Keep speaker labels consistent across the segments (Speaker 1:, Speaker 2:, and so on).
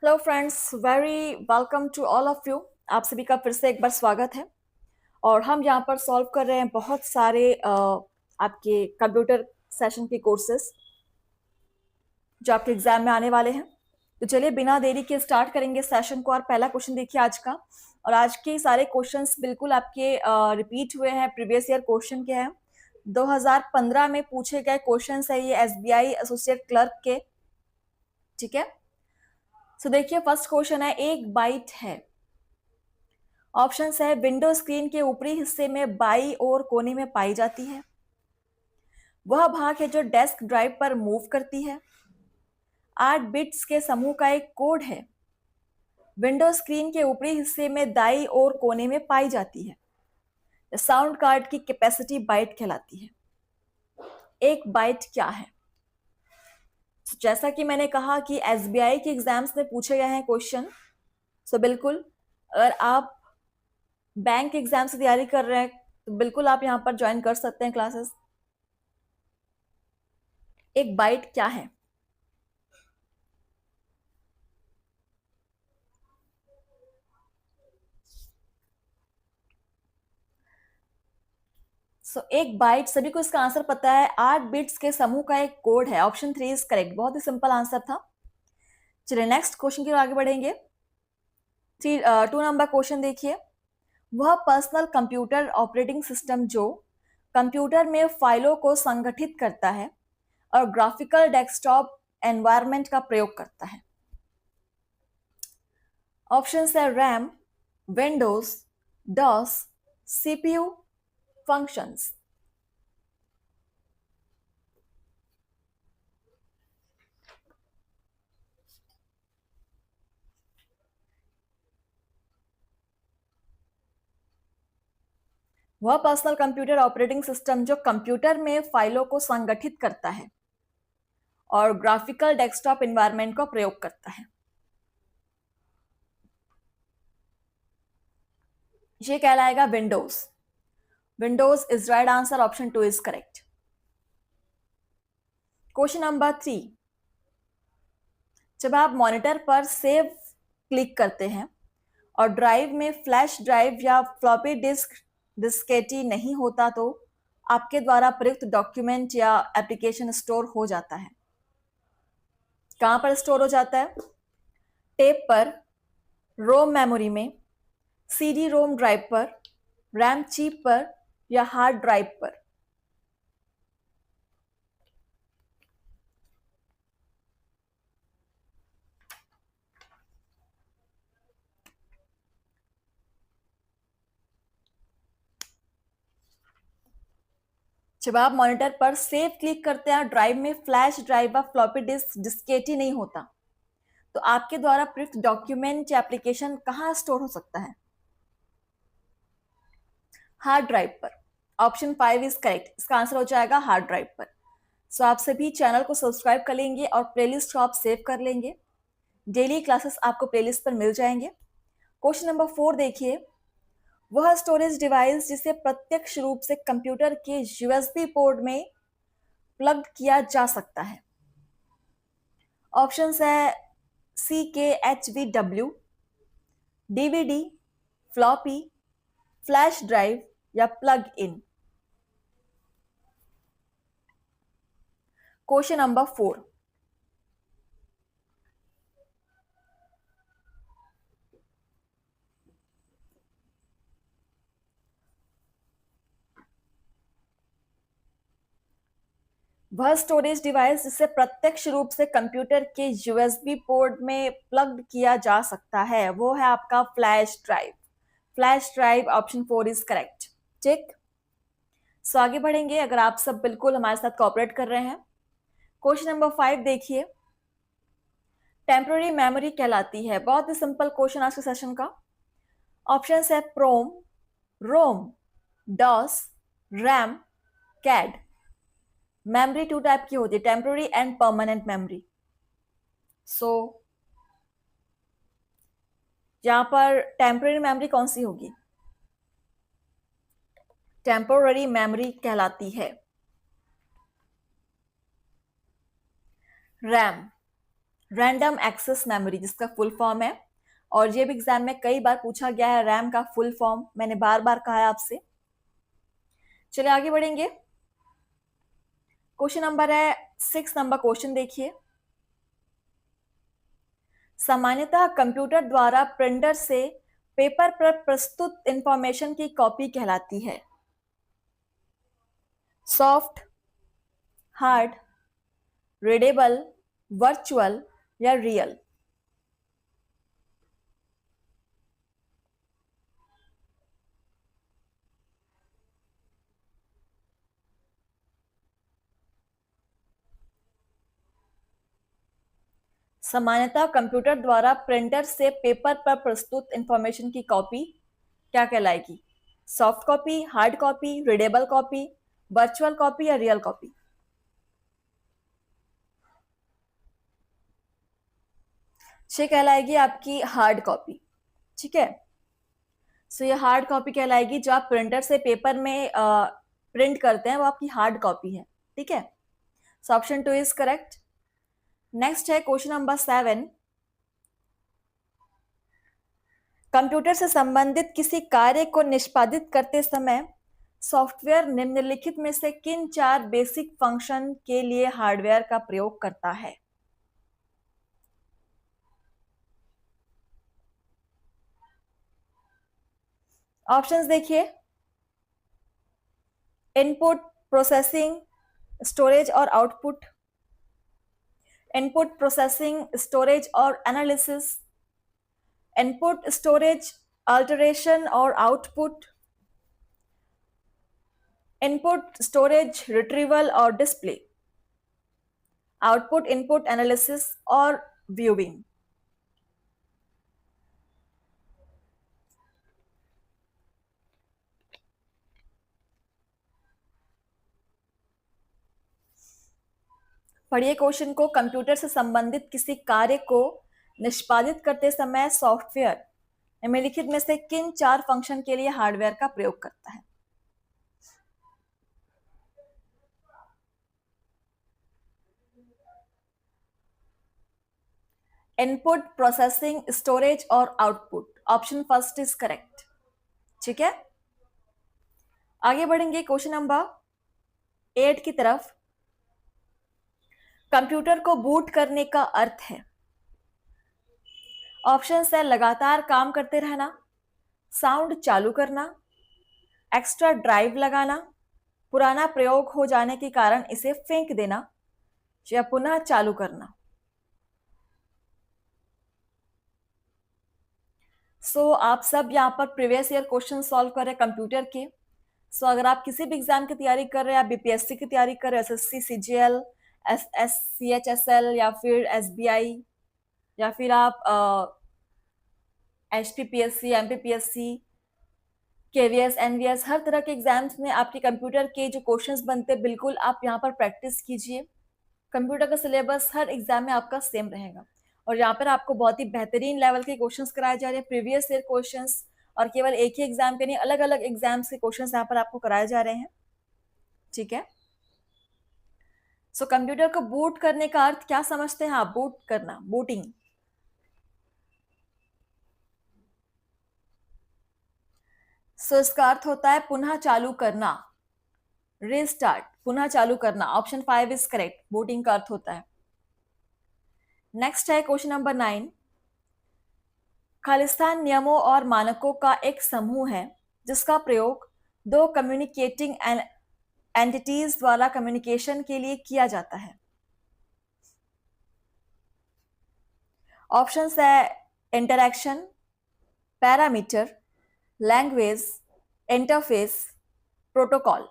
Speaker 1: Hello friends, very welcome to all of you. आप सभी का फिर से एक बार स्वागत है। और हम यहाँ पर सॉल्व कर रहे हैं बहुत सारे आपके कंप्यूटर सेशन के कोर्सेज जो आपके एग्जाम में आने वाले हैं। तो चलिए बिना देरी के स्टार्ट करेंगे सेशन को। और पहला क्वेश्चन देखिए आज का। और आज के सारे क्वेश्चंस बिल्कुल आपके रिपीट हुए हैं, प्रीवियस ईयर क्वेश्चन के हैं। 2015 में पूछे गए क्वेश्चन है ये एसबीआई एसोसिएट क्लर्क के। ठीक है, तो देखिए फर्स्ट क्वेश्चन है, एक बाइट है। ऑप्शंस है, विंडो स्क्रीन के ऊपरी हिस्से में बाई और कोने में पाई जाती है। वह भाग है जो डेस्क ड्राइव पर मूव करती है। 8 बिट्स के समूह का एक कोड है। विंडो स्क्रीन के ऊपरी हिस्से में दाई और कोने में पाई जाती है। साउंड कार्ड की कैपेसिटी बाइट कहलाती है। एक बाइट क्या है? जैसा कि मैंने कहा कि एसबीआई के एग्जाम्स में पूछे गए हैं क्वेश्चन। सो बिल्कुल अगर आप बैंक एग्जाम से तैयारी कर रहे हैं तो बिल्कुल आप यहाँ पर ज्वाइन कर सकते हैं क्लासेस। एक बाइट क्या है? एक बाइट, सभी को इसका आंसर पता है, 8 बिट्स के समूह का एक कोड है। Option 3 is correct. बहुत ही सिंपल आंसर था। चलिए नेक्स्ट क्वेश्चन की ओर आगे बढ़ेंगे। 2 नंबर क्वेश्चन देखिए। वह पर्सनल कंप्यूटर ऑपरेटिंग सिस्टम जो कंप्यूटर में फाइलों को संगठित करता है और ग्राफिकल डेस्कटॉप एनवायरनमेंट का प्रयोग करता है। ऑप्शन है RAM, Windows, DOS, CPU, functions. वह पर्सनल कंप्यूटर ऑपरेटिंग सिस्टम जो कंप्यूटर में फाइलों को संगठित करता है और ग्राफिकल डेस्कटॉप एनवायरनमेंट का प्रयोग करता है, ये कहलाएगा Windows. Windows is right answer. Option 2 is correct. Question number 3। जब आप मॉनिटर पर सेव क्लिक करते हैं और ड्राइव में फ्लैश ड्राइव या फ्लॉपी डिस्क डिस्केटी नहीं होता तो आपके द्वारा प्रयुक्त डॉक्यूमेंट या एप्लीकेशन स्टोर हो जाता है। कहां पर स्टोर हो जाता है? टेप पर, रोम मेमोरी में, सीडी रोम ड्राइव पर, रैम चिप पर या हार्ड ड्राइव पर। जब आप मॉनिटर पर सेव क्लिक करते हैं, ड्राइव में फ्लैश ड्राइव या फ्लॉपी डिस्क डिस्केट ही नहीं होता, तो आपके द्वारा प्रयुक्त डॉक्यूमेंट या एप्लीकेशन कहां स्टोर हो सकता है? हार्ड ड्राइव पर। Option 5 is correct. इसका आंसर हो जाएगा हार्ड ड्राइव पर। सो आप सभी चैनल को सब्सक्राइब कर लेंगे और प्लेलिस्ट को आप सेव कर लेंगे। डेली क्लासेस आपको प्लेलिस्ट पर मिल जाएंगे। क्वेश्चन नंबर 4 देखिए। वह स्टोरेज डिवाइस जिसे प्रत्यक्ष रूप से कंप्यूटर के यूएसबी पोर्ट में प्लग किया जा सकता है। ऑप्शंस है CKHVW, DVD, floppy, flash drive या प्लग इन। Question number 4। वह स्टोरेज डिवाइस जिसे प्रत्यक्ष रूप से कंप्यूटर के यूएसबी पोर्ट में प्लग किया जा सकता है वो है आपका flash drive. Flash drive option 4 is correct. ठीक, सो आगे बढ़ेंगे। अगर आप सब बिल्कुल हमारे साथ कोऑपरेट कर रहे हैं। क्वेश्चन नंबर 5 देखिए। टेम्पररी मेमोरी कहलाती है। बहुत ही सिंपल क्वेश्चन आज के सेशन का। ऑप्शन है PROM, ROM, DOS, RAM, CAD. Memory 2 type की होती है, temporary and permanent memory. So यहां पर टेम्पररी मेमोरी कौन सी होगी? टेम्पररी मेमोरी कहलाती है रैम। रैंडम एक्सेस मेमोरी, जिसका फुल फॉर्म है, और ये भी एग्जाम में कई बार पूछा गया है, रैम का फुल फॉर्म मैंने बार बार कहा है आपसे। चलिए आगे बढ़ेंगे। क्वेश्चन नंबर है 6 नंबर क्वेश्चन देखिए। सामान्यतः कंप्यूटर द्वारा प्रिंटर से पेपर पर प्रस्तुत इंफॉर्मेशन की कॉपी कहलाती है सॉफ्ट, हार्ड, रीडेबल, वर्चुअल या रियल। सामान्यतः कंप्यूटर द्वारा प्रिंटर से पेपर पर प्रस्तुत इंफॉर्मेशन की कॉपी क्या कहलाएगी? Soft copy, hard copy, readable copy, virtual copy या रियल कॉपी? ये कहलाएगी आपकी हार्ड कॉपी। ठीक है, सो ये हार्ड कॉपी कहलाएगी। जो आप प्रिंटर से पेपर में प्रिंट करते हैं वो आपकी हार्ड कॉपी है। ठीक है, so option 2 is correct. Next है क्वेश्चन नंबर 7। कंप्यूटर से संबंधित किसी कार्य को निष्पादित करते समय सॉफ्टवेयर निम्नलिखित में से किन 4 बेसिक फंक्शन के लिए हार्डवेयर का प्रयोग करता है? ऑप्शंस देखिए। इनपुट, प्रोसेसिंग, स्टोरेज और आउटपुट, इनपुट, प्रोसेसिंग, स्टोरेज और एनालिसिस, इनपुट, स्टोरेज, अल्टरेशन और आउटपुट, इनपुट, स्टोरेज, रिट्रीवल और डिस्प्ले, आउटपुट, इनपुट, एनालिसिस और व्यूइंग। पढ़िए क्वेश्चन को। कंप्यूटर से संबंधित किसी कार्य को निष्पादित करते समय सॉफ्टवेयर निम्नलिखित में से किन 4 फंक्शन के लिए हार्डवेयर का प्रयोग करता है? इनपुट, प्रोसेसिंग, स्टोरेज और output. Option first is correct. ठीक है, आगे बढ़ेंगे क्वेश्चन नंबर 8 की तरफ। कंप्यूटर को बूट करने का अर्थ है। ऑप्शन है लगातार काम करते रहना, साउंड चालू करना, एक्स्ट्रा ड्राइव लगाना, पुराना प्रयोग हो जाने के कारण इसे फेंक देना या पुनः चालू करना। आप सब यहाँ पर प्रीवियस ईयर क्वेश्चन सॉल्व कर रहे हैं कंप्यूटर के। अगर आप किसी भी एग्जाम की तैयारी कर रहे हैं, आप बीपीएससी की तैयारी कर रहे हैं, एसएससी, सीजीएल, सीएचएसएल या फिर एसबीआई, या फिर आप एचपीपीएससी, एमपीपीएससी, केवीएस, एनवीएस, हर तरह के एग्जाम्स में आपके कंप्यूटर के जो क्वेश्चंस बनते हैं, बिल्कुल आप यहाँ पर प्रैक्टिस कीजिए। कंप्यूटर का सिलेबस हर एग्जाम में आपका सेम रहेगा, और यहाँ पर आपको बहुत ही बेहतरीन लेवल के क्वेश्चंस कराए जा रहे हैं, प्रीवियस ईयर क्वेश्चंस, और केवल एक ही एग्जाम के नहीं, अलग अलग एग्जाम्स के क्वेश्चंस यहाँ पर आपको कराए जा रहे हैं। ठीक है, कंप्यूटर को बूट करने का अर्थ क्या समझते हैं आप? बूट करना, बूटिंग। इसका अर्थ होता है पुनः चालू करना, रीस्टार्ट, पुनः चालू करना। ऑप्शन 5 इज करेक्ट, बूटिंग का अर्थ होता है। नेक्स्ट है क्वेश्चन नंबर 9। खालिस्तान नियमों और मानकों का एक समूह है जिसका प्रयोग 2 कम्युनिकेटिंग एंटिटीज द्वारा कम्युनिकेशन के लिए किया जाता है। ऑप्शंस है interaction, parameter, language, interface, protocol.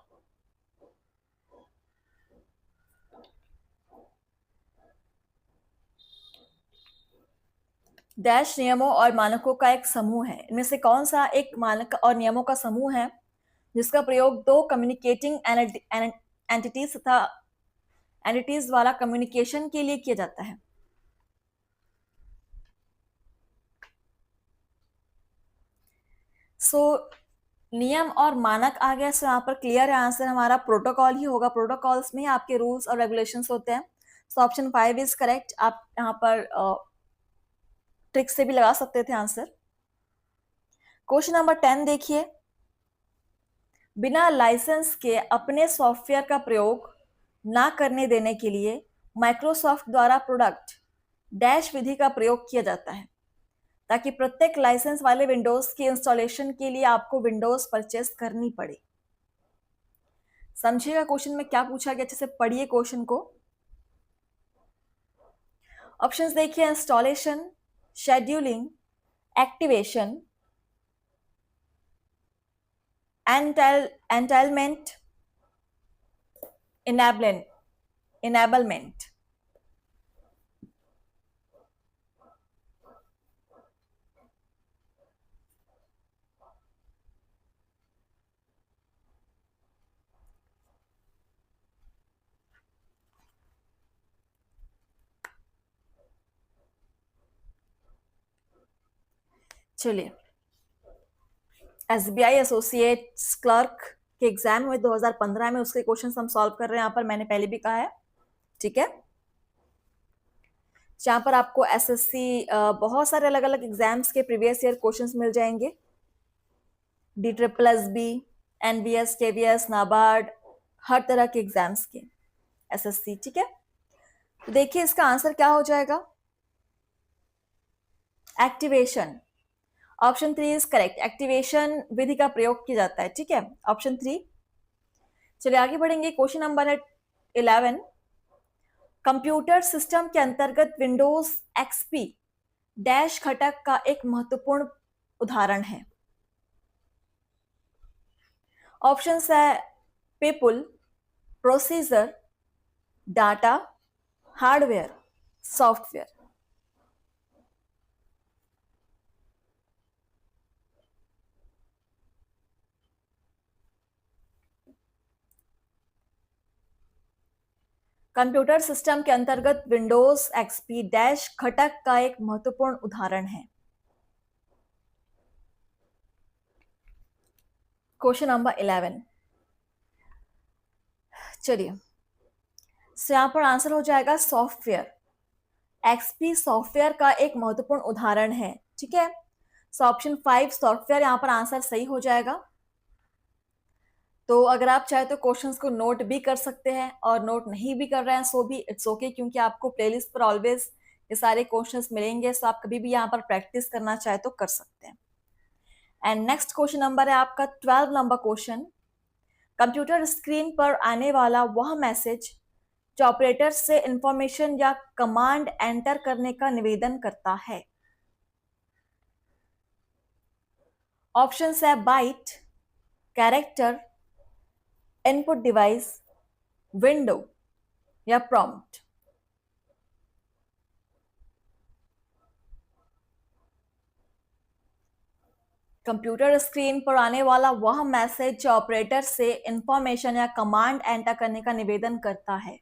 Speaker 1: Dash नियमों और मानकों का एक समूह है। इनमें से कौन सा एक मानक और नियमों का समूह है जिसका प्रयोग 2 कम्युनिकेटिंग एंटिटीज तथा एंटिटीज द्वारा कम्युनिकेशन के लिए किया जाता है? नियम और मानक आ गया। यहाँ पर क्लियर है आंसर हमारा, प्रोटोकॉल ही होगा। प्रोटोकॉल्स में ही आपके रूल्स और रेगुलेशंस होते हैं। So option 5 is correct. आप यहाँ पर ट्रिक से भी लगा सकते थे आंसर। क्वेश्चन नंबर 10 देखिए, बिना लाइसेंस के अपने सॉफ्टवेयर का प्रयोग ना करने देने के लिए माइक्रोसॉफ्ट द्वारा प्रोडक्ट डैश विधि का प्रयोग किया जाता है, ताकि प्रत्येक लाइसेंस वाले विंडोज की इंस्टॉलेशन के लिए आपको विंडोज परचेस करनी पड़े। समझिएगा क्वेश्चन में क्या पूछा गया, अच्छे से पढ़िए क्वेश्चन को। ऑप्शंस देखिए, इंस्टॉलेशन, शेड्यूलिंग, एक्टिवेशन, एंटाइलमेंट, इनेबलमेंट। चलिए, एसबीआई एसोसिएट्स क्लर्क के एग्जाम हुए 2015 में, उसके क्वेश्चन हम सॉल्व कर रहे हैं। यहाँ पर मैंने पहले भी कहा है, ठीक है। जहाँ पर आपको एसएससी बहुत सारे अलग अलग एग्जाम्स के प्रीवियस ईयर क्वेश्चंस मिल जाएंगे, DSSB, NVS, KVS, नाबार्ड, हर तरह के एग्जाम्स के एसएससी, ठीक है। तो देखिए इसका आंसर क्या हो जाएगा, activation. Option 3 is correct, activation विधि का प्रयोग किया जाता है, ठीक है, ऑप्शन 3। चलिए आगे बढ़ेंगे। क्वेश्चन नंबर है 11, कंप्यूटर सिस्टम के अंतर्गत विंडोज एक्सपी डैश घटक का एक महत्वपूर्ण उदाहरण है। ऑप्शंस है people, procedure, data, hardware, software. Computer system के अंतर्गत विंडोज एक्सपी डैश घटक का एक महत्वपूर्ण उदाहरण है। क्वेश्चन नंबर 11, चलिए यहां पर आंसर हो जाएगा सॉफ्टवेयर। एक्सपी सॉफ्टवेयर का एक महत्वपूर्ण उदाहरण है, ठीक है। सो ऑप्शन 5 सॉफ्टवेयर यहां पर आंसर सही हो जाएगा। तो अगर आप चाहे तो क्वेश्चंस को नोट भी कर सकते हैं, और नोट नहीं भी कर रहे हैं सो भी इट्स ओके, क्योंकि आपको प्लेलिस्ट पर ऑलवेज ये सारे क्वेश्चंस मिलेंगे। सो आप कभी भी यहाँ पर प्रैक्टिस करना चाहे तो कर सकते हैं। एंड नेक्स्ट क्वेश्चन नंबर है आपका 12 नंबर क्वेश्चन, कंप्यूटर स्क्रीन पर आने वाला वह मैसेज जो ऑपरेटर से इंफॉर्मेशन या कमांड एंटर करने का निवेदन करता है। ऑप्शंस है byte, character, input device, window या प्रॉम्प्ट। कंप्यूटर स्क्रीन पर आने वाला वह मैसेज जो ऑपरेटर से इंफॉर्मेशन या कमांड एंटर करने का निवेदन करता है।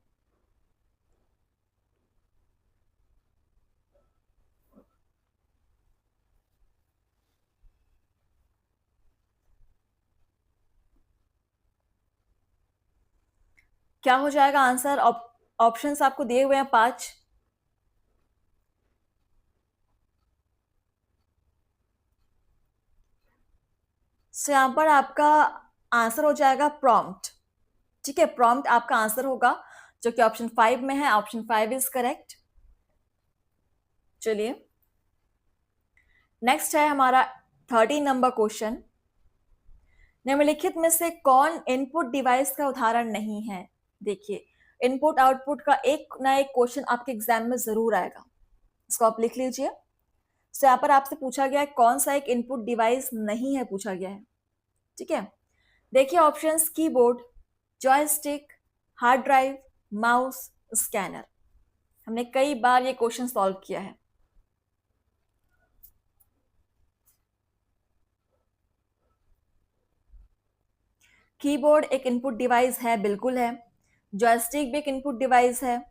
Speaker 1: क्या हो जाएगा आंसर? ऑप्शंस आपको दिए हुए हैं 5। सो यहां पर आपका आंसर हो जाएगा प्रॉम्प्ट, ठीक है। प्रॉम्प्ट आपका आंसर होगा, जो कि ऑप्शन 5 में है। Option 5 is correct. चलिए नेक्स्ट है हमारा 13 नंबर क्वेश्चन, निम्नलिखित में से कौन इनपुट डिवाइस का उदाहरण नहीं है। देखिए इनपुट आउटपुट का एक ना एक क्वेश्चन आपके एग्जाम में जरूर आएगा, इसको आप लिख लीजिए। तो यहाँ पर आपसे पूछा गया है कौन सा एक इनपुट डिवाइस नहीं है, पूछा गया है, ठीक है। देखिए options keyboard, joystick, hard drive, mouse, scanner. हमने कई बार ये क्वेश्चन सॉल्व किया है। कीबोर्ड एक इनपुट डिवाइस है, बिल्कुल है। जॉयस्टिक भी एक इनपुट डिवाइस है,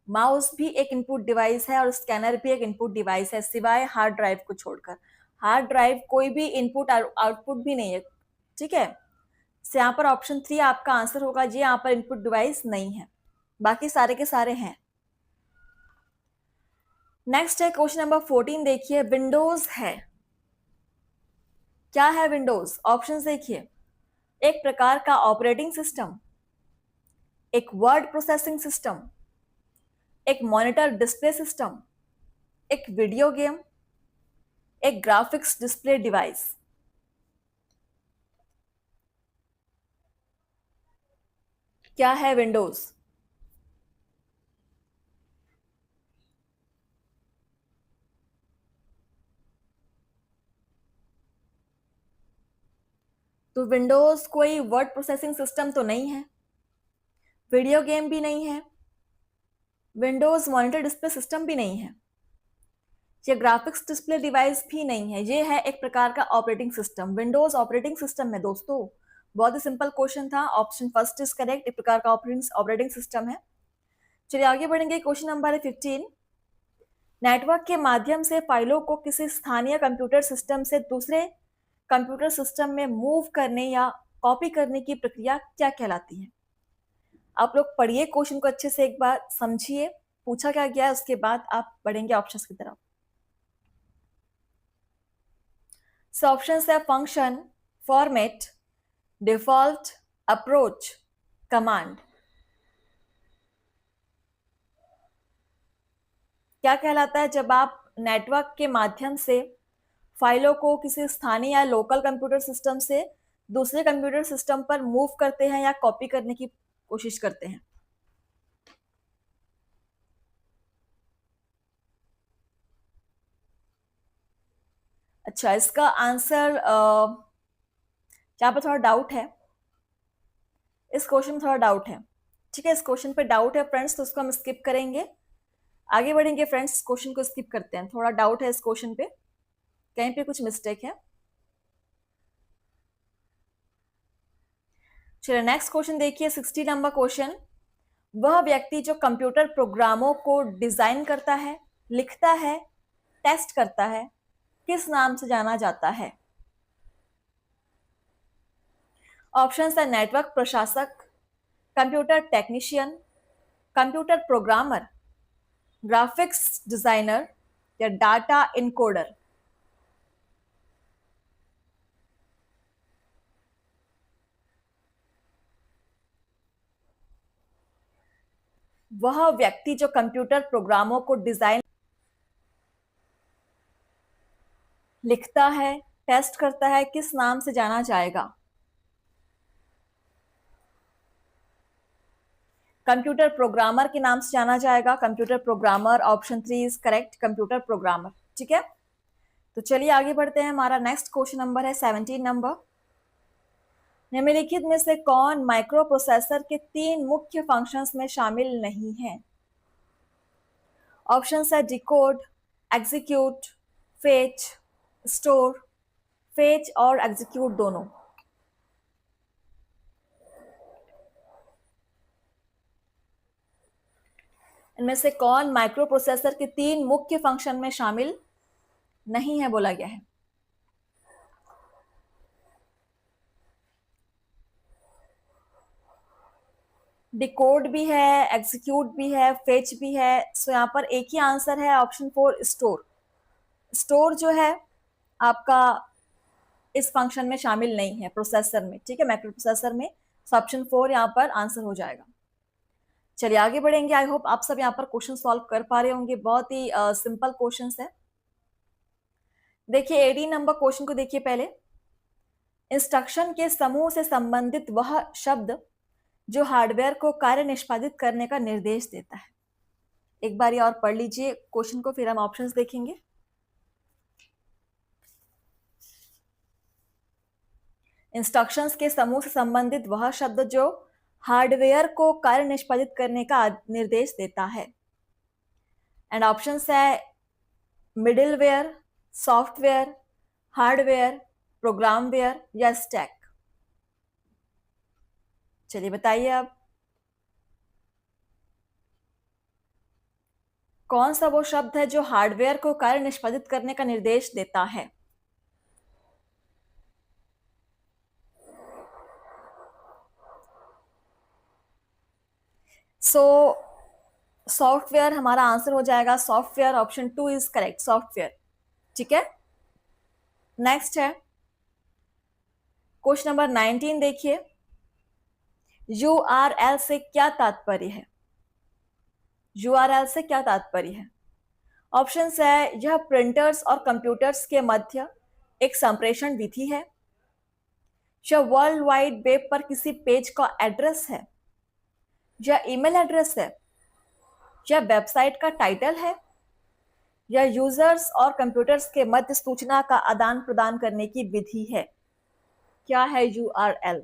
Speaker 1: माउस भी एक इनपुट डिवाइस है, और स्कैनर भी एक इनपुट डिवाइस है, सिवाय हार्ड ड्राइव को छोड़कर। हार्ड ड्राइव कोई भी इनपुट आउटपुट भी नहीं है, ठीक है। तो यहाँ पर ऑप्शन 3 आपका आंसर होगा जी, यहाँ पर इनपुट डिवाइस नहीं है, बाकी सारे के सारे हैं। नेक्स्ट है क्वेश्चन नंबर 14, देखिए विंडोज है। क्या है विंडोज? ऑप्शंस देखिए, एक प्रकार का ऑपरेटिंग सिस्टम, एक वर्ड प्रोसेसिंग सिस्टम, एक मॉनिटर डिस्प्ले सिस्टम, एक वीडियो गेम, एक ग्राफिक्स डिस्प्ले डिवाइस। क्या है विंडोज? तो विंडोज कोई वर्ड प्रोसेसिंग सिस्टम तो नहीं है, वीडियो गेम भी नहीं है, विंडोज मॉनिटर डिस्प्ले सिस्टम भी नहीं है, ये ग्राफिक्स डिस्प्ले डिवाइस भी नहीं है। ये है एक प्रकार का operating system. Windows operating system है दोस्तों। बहुत ही सिंपल क्वेश्चन था। ऑप्शन फर्स्ट इज करेक्ट, एक प्रकार का ऑपरेटिंग सिस्टम है। चलिए आगे बढ़ेंगे। क्वेश्चन नंबर 15, नेटवर्क के माध्यम से फाइलों को किसी स्थानीय कंप्यूटर सिस्टम से दूसरे कंप्यूटर सिस्टम में मूव करने या कॉपी करने की प्रक्रिया क्या कहलाती है? आप लोग पढ़िए क्वेश्चन को अच्छे से, एक बार समझिए पूछा क्या गया है, उसके बाद आप बढ़ेंगे ऑप्शंस की तरफ। सो ऑप्शंस है function, format, default, approach, command. क्या कहलाता है जब आप नेटवर्क के माध्यम से फाइलों को किसी स्थानीय या लोकल कंप्यूटर सिस्टम से दूसरे कंप्यूटर सिस्टम पर मूव करते हैं या कॉपी करने की कोशिश करते हैं? अच्छा, इसका आंसर यहाँ पर थोड़ा डाउट है। इस क्वेश्चन में थोड़ा डाउट है। ठीक है, इस क्वेश्चन पे डाउट है फ्रेंड्स, तो उसको हम स्किप करेंगे। आगे बढ़ेंगे फ्रेंड्स, क्वेश्चन को स्किप करते हैं। थोड़ा डाउट है इस क्वेश्चन पे, कहीं पे कुछ मिस्टेक है। चलिए नेक्स्ट क्वेश्चन देखिए, 60 नंबर क्वेश्चन। वह व्यक्ति जो कंप्यूटर प्रोग्रामों को डिजाइन करता है, लिखता है, टेस्ट करता है, किस नाम से जाना जाता है? ऑप्शंस है नेटवर्क प्रशासक, computer technician, computer programmer, graphics designer या डाटा इनकोडर। वह व्यक्ति जो कंप्यूटर प्रोग्रामों को डिजाइन, लिखता है, टेस्ट करता है, किस नाम से जाना जाएगा? कंप्यूटर प्रोग्रामर के नाम से जाना जाएगा। Computer programmer, option 3 is correct, computer programmer. ठीक है, तो चलिए आगे बढ़ते हैं। हमारा नेक्स्ट क्वेश्चन नंबर है 17 नंबर। निम्नलिखित में से कौन माइक्रो प्रोसेसर के 3 मुख्य फंक्शंस में शामिल नहीं है? ऑप्शन है decode, execute, fetch, store. Fetch और एग्जीक्यूट दोनों। इनमें से कौन माइक्रो प्रोसेसर के 3 मुख्य फंक्शन में शामिल नहीं है बोला गया है? डिकोड भी है, एग्जीक्यूट भी है, फेच भी है। सो यहाँ पर एक ही आंसर है, ऑप्शन 4 स्टोर। स्टोर जो है आपका इस फंक्शन में शामिल नहीं है प्रोसेसर में। ठीक है, माइक्रो प्रोसेसर में। ऑप्शन 4 यहाँ पर आंसर हो जाएगा। चलिए आगे बढ़ेंगे। आई होप आप सब यहाँ पर क्वेश्चन सॉल्व कर पा रहे होंगे। बहुत ही सिंपल क्वेश्चंस है। देखिए 18 नंबर क्वेश्चन को देखिए पहले। इंस्ट्रक्शन के समूह से संबंधित वह शब्द जो हार्डवेयर को कार्य निष्पादित करने का निर्देश देता है। एक बार और पढ़ लीजिए क्वेश्चन को, फिर हम ऑप्शंस देखेंगे। इंस्ट्रक्शंस के समूह से संबंधित वह शब्द जो हार्डवेयर को कार्य निष्पादित करने का निर्देश देता है। एंड ऑप्शंस है मिडिलवेयर, सॉफ्टवेयर, हार्डवेयर, प्रोग्रामवेयर या स्टैक। चलिए बताइए अब कौन सा वो शब्द है जो हार्डवेयर को कार्य निष्पादित करने का निर्देश देता है? सो सॉफ्टवेयर हमारा आंसर हो जाएगा, software, option 2 is correct, software. ठीक है, नेक्स्ट है क्वेश्चन नंबर 19। देखिए, यूआरएल से क्या तात्पर्य है? यूआरएल से क्या तात्पर्य है? ऑप्शंस है, यह प्रिंटर्स और कंप्यूटर्स के मध्य एक संप्रेषण विधि है, यह वर्ल्ड वाइड वेब पर किसी पेज का एड्रेस है, यह ईमेल एड्रेस है, यह वेबसाइट का टाइटल है, यह यूजर्स और कंप्यूटर्स के मध्य सूचना का आदान प्रदान करने की विधि है। क्या है यूआरएल?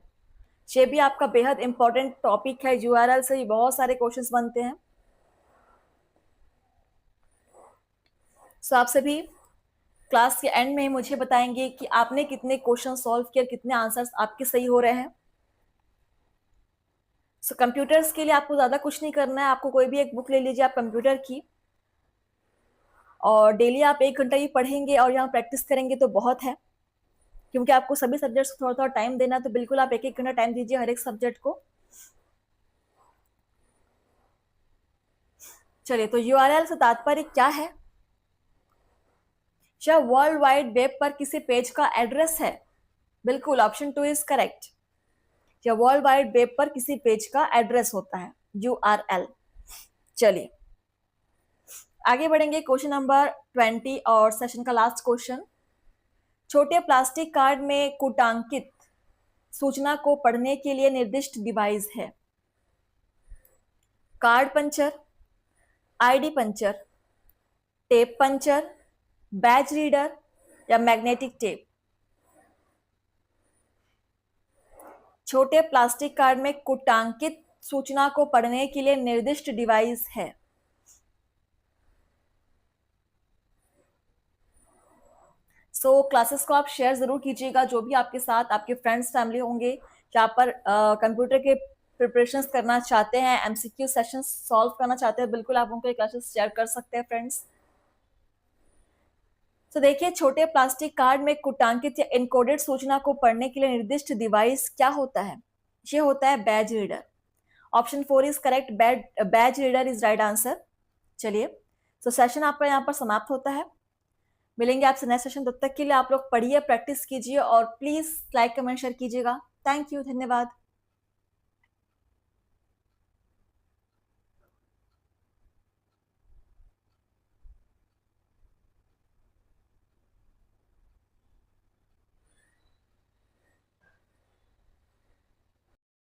Speaker 1: ये भी आपका बेहद इंपॉर्टेंट टॉपिक है। यूआरएल से ही बहुत सारे क्वेश्चंस बनते हैं। सो आप सभी क्लास के एंड में मुझे बताएंगे कि आपने कितने क्वेश्चन सॉल्व किए, कितने आंसर्स आपके सही हो रहे हैं। सो कंप्यूटर्स के लिए आपको ज्यादा कुछ नहीं करना है, आपको कोई भी एक बुक ले लीजिए आप कंप्यूटर की, और डेली आप 1 घंटा ही पढ़ेंगे और यहाँ प्रैक्टिस करेंगे तो बहुत है, क्योंकि आपको सभी सब्जेक्ट्स को थोड़ा थोड़ा टाइम देना है, तो बिल्कुल आप 1-1 घंटा टाइम दीजिए हर एक सब्जेक्ट को। चलिए, तो यूआरएल से तात्पर्य क्या है? यह वर्ल्ड वाइड वेब पर किसी पेज का एड्रेस है। बिल्कुल, ऑप्शन 2 इज करेक्ट। यह वर्ल्ड वाइड वेब पर किसी पेज का एड्रेस होता है, यूआरएल। चलिए आगे बढ़ेंगे, क्वेश्चन नंबर 20 और सेशन का लास्ट क्वेश्चन। छोटे प्लास्टिक कार्ड में कूटांकित सूचना को पढ़ने के लिए निर्दिष्ट डिवाइस है। Card puncher, ID puncher, tape puncher, badge reader या मैग्नेटिक टेप। छोटे प्लास्टिक कार्ड में कूटांकित सूचना को पढ़ने के लिए निर्दिष्ट डिवाइस है। सो क्लासेस को आप शेयर जरूर कीजिएगा, जो भी आपके साथ आपके फ्रेंड्स फैमिली होंगे यहाँ पर कंप्यूटर के प्रिपरेशंस करना चाहते हैं, एमसीक्यू सेशन सॉल्व करना चाहते हैं, बिल्कुल आप उनके क्लासेस शेयर कर सकते हैं फ्रेंड्स। तो देखिए, छोटे प्लास्टिक कार्ड में कूटांकित या इनकोडेड सूचना को पढ़ने के लिए निर्दिष्ट डिवाइस क्या होता है? ये होता है badge reader. Option 4 is correct, badge reader is right answer. चलिए, तो सेशन आपका यहाँ पर समाप्त होता है। मिलेंगे आपसे नेक्स्ट सेशन, तब तक के लिए आप लोग पढ़िए, प्रैक्टिस कीजिए और प्लीज लाइक कमेंट शेयर कीजिएगा। थैंक यू, धन्यवाद।